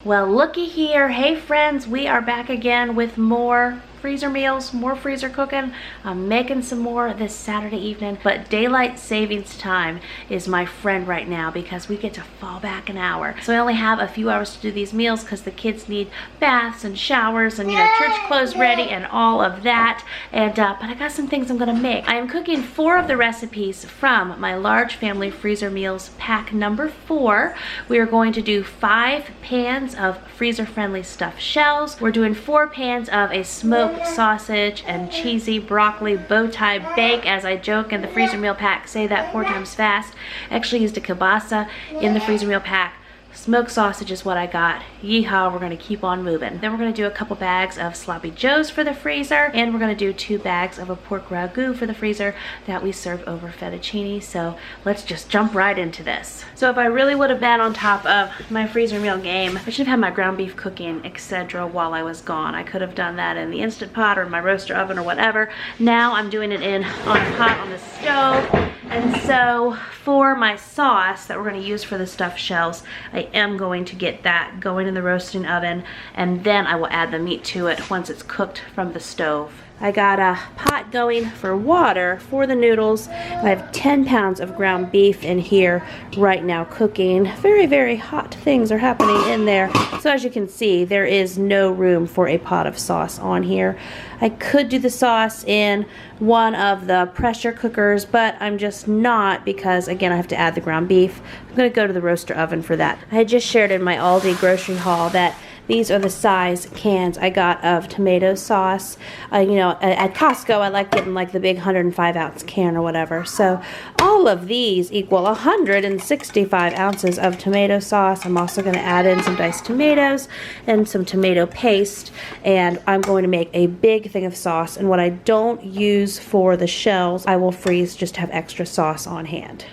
Well, looky here. Hey friends, we are back again with more freezer meals, more freezer cooking. I'm making some more this Saturday evening, but daylight savings time is my friend right now because we get to fall back an hour. So I only have a few hours to do these meals because the kids need baths and showers and, you know, church clothes ready and all of that. And but I got some things I'm gonna make. I am cooking 4 of the recipes from my large family freezer meals pack number 4. We are going to do 5 pans of freezer friendly stuffed shells. We're doing 4 pans of a smoked sausage and cheesy broccoli bow tie bake. As I joke in the freezer meal pack, say that 4 times fast. Actually used a kielbasa in the freezer meal pack. Smoked sausage is what I got. Yeehaw, we're gonna keep on moving. Then we're gonna do a couple bags of sloppy joes for the freezer, and we're gonna do 2 bags of a pork ragu for the freezer that we serve over fettuccine. So let's just jump right into this. So if I really would have been on top of my freezer meal game, I should have had my ground beef cooking, etc. while I was gone. I could have done that in the Instant Pot or in my roaster oven or whatever. Now I'm doing it on a pot on the stove. And so for my sauce that we're going to use for the stuffed shells, I am going to get that going in the roasting oven, and then I will add the meat to it once it's cooked from the stove. I got a pot going for water for the noodles. I have 10 pounds of ground beef in here right now cooking. Very, very hot things are happening in there. So as you can see, there is no room for a pot of sauce on here. I could do the sauce in one of the pressure cookers, but I'm just not because, again, I have to add the ground beef. I'm going to go to the roaster oven for that. I had just shared in my Aldi grocery haul that these are the size cans I got of tomato sauce. You know, at Costco, I like getting like the big 105-ounce can or whatever. So all of these equal 165 ounces of tomato sauce. I'm also going to add in some diced tomatoes and some tomato paste. And I'm going to make a big thing of sauce. And what I don't use for the shells, I will freeze just to have extra sauce on hand.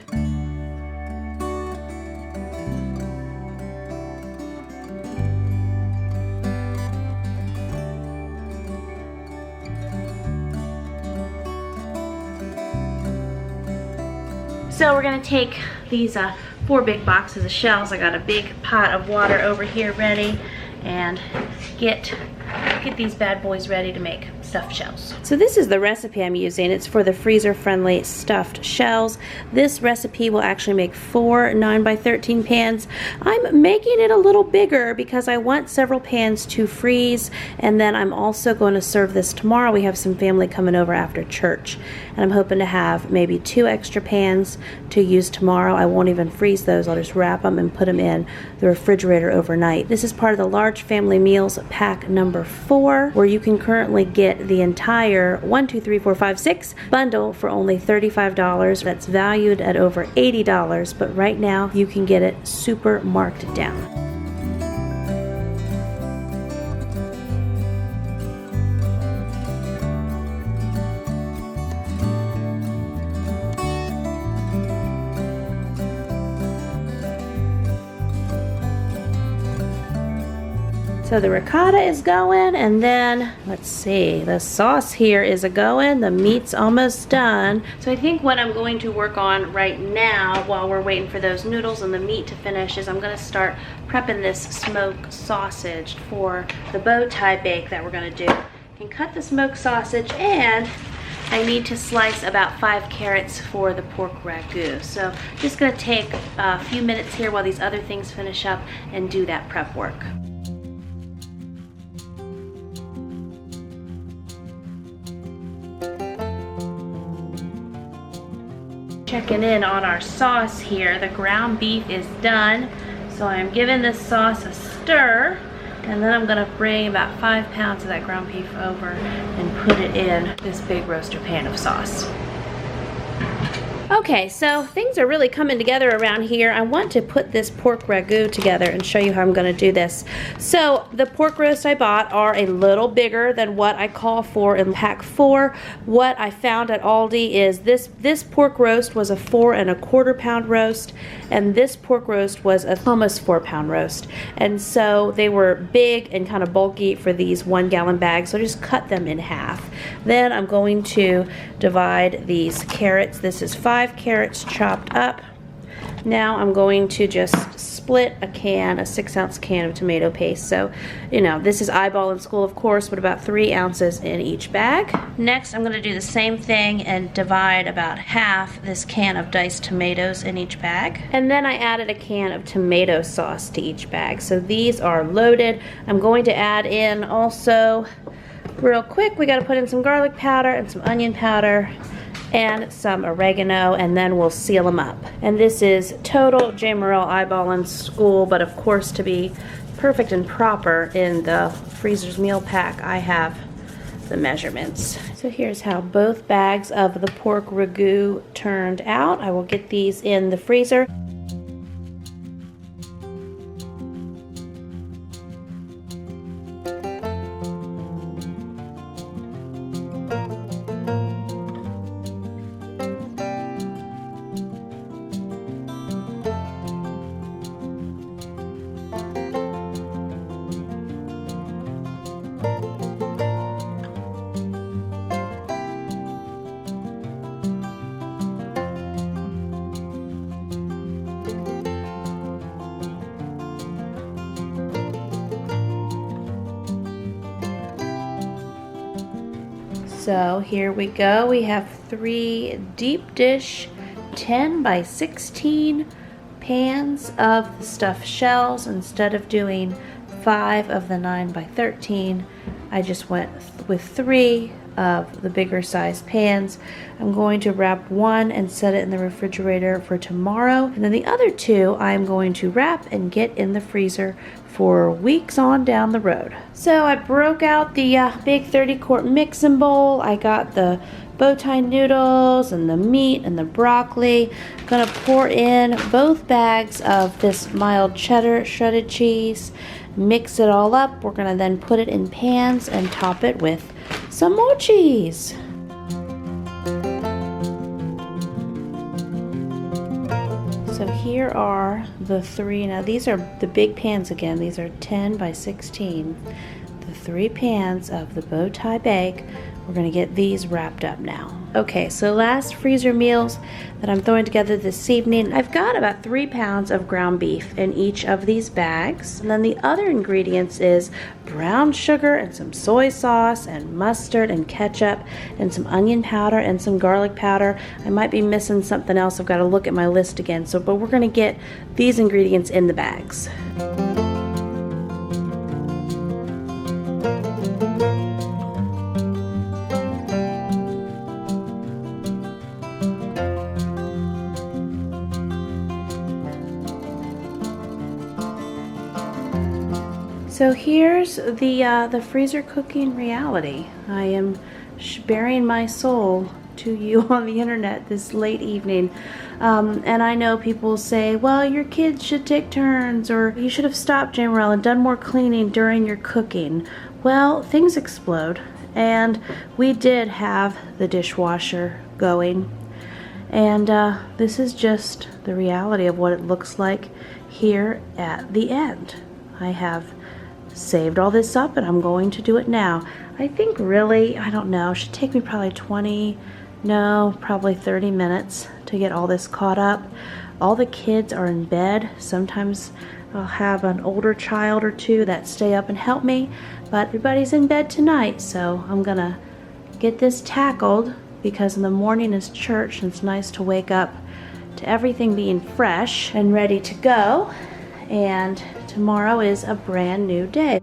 So we're gonna take these 4 big boxes of shells. I got a big pot of water over here ready, and get these bad boys ready to make stuffed shells. So this is the recipe I'm using. It's for the freezer-friendly stuffed shells. This recipe will actually make 4 9x13 pans. I'm making it a little bigger because I want several pans to freeze, and then I'm also going to serve this tomorrow. We have some family coming over after church, and I'm hoping to have maybe 2 extra pans to use tomorrow. I won't even freeze those. I'll just wrap them and put them in the refrigerator overnight. This is part of the large family meals pack number 4, where you can currently get the entire 6 bundle for only $35. That's valued at over $80, but right now you can get it super marked down. So the ricotta is going, and then let's see, the sauce here is going. The meat's almost done. So I think what I'm going to work on right now while we're waiting for those noodles and the meat to finish is I'm going to start prepping this smoked sausage for the bow tie bake that we're going to do. I can cut the smoked sausage, and I need to slice about 5 carrots for the pork ragu. So just going to take a few minutes here while these other things finish up and do that prep work. Checking in on our sauce here. The ground beef is done, so I'm giving this sauce a stir, and then I'm gonna bring about 5 pounds of that ground beef over and put it in this big roaster pan of sauce. Okay, so things are really coming together around here. I want to put this pork ragu together and show you how I'm going to do this. So the pork roast I bought are a little bigger than what I call for in pack 4. What I found at Aldi is this pork roast was a 4 1/4 pound roast, and this pork roast was a almost 4 pound roast. And so they were big and kind of bulky for these 1 gallon bags, so I just cut them in half. Then I'm going to divide these carrots. This is 5 carrots chopped up. Now I'm going to just split a 6-ounce can of tomato paste. So, you know, this is eyeball in school, of course, but about 3 ounces in each bag. Next, I'm gonna do the same thing and divide about half this can of diced tomatoes in each bag. And then I added a can of tomato sauce to each bag. So these are loaded. I'm going to add in also, real quick, we gotta put in some garlic powder and some onion powder and some oregano, and then we'll seal them up. And this is total Jamerrill eyeball in school, but of course, to be perfect and proper in the freezer's meal pack, I have the measurements. So here's how both bags of the pork ragu turned out. I will get these in the freezer. So here we go. We have 3 deep dish 10 by 16 pans of the stuffed shells. Instead of doing 5 of the 9 by 13, I just went with 3 of the bigger size pans. I'm going to wrap 1 and set it in the refrigerator for tomorrow, and then the other 2 I'm going to wrap and get in the freezer for weeks on down the road. So I broke out the big 30-quart mixing bowl. I got the bow tie noodles and the meat and the broccoli. I'm gonna pour in both bags of this mild cheddar shredded cheese, mix it all up. We're gonna then put it in pans and top it with some more cheese. So here are the 3, now these are the big pans again, these are 10 by 16. The 3 pans of the bow tie bake. We're gonna get these wrapped up now. Okay, so last freezer meals that I'm throwing together this evening. I've got about 3 pounds of ground beef in each of these bags. And then the other ingredients is brown sugar and some soy sauce and mustard and ketchup and some onion powder and some garlic powder. I might be missing something else. I've got to look at my list again. But we're gonna get these ingredients in the bags. So here's the freezer cooking reality. I am bearing my soul to you on the internet this late evening. And I know people say, well, your kids should take turns, or you should have stopped, Jamerrill, and done more cleaning during your cooking. Well, things explode, and we did have the dishwasher going. And this is just the reality of what it looks like here at the end. I have saved all this up and I'm going to do it now. I think really, I don't know, it should take me probably probably 30 minutes to get all this caught up. All the kids are in bed. Sometimes I'll have an older child or 2 that stay up and help me, but everybody's in bed tonight, so I'm gonna get this tackled because in the morning is church and it's nice to wake up to everything being fresh and ready to go. And tomorrow is a brand new day.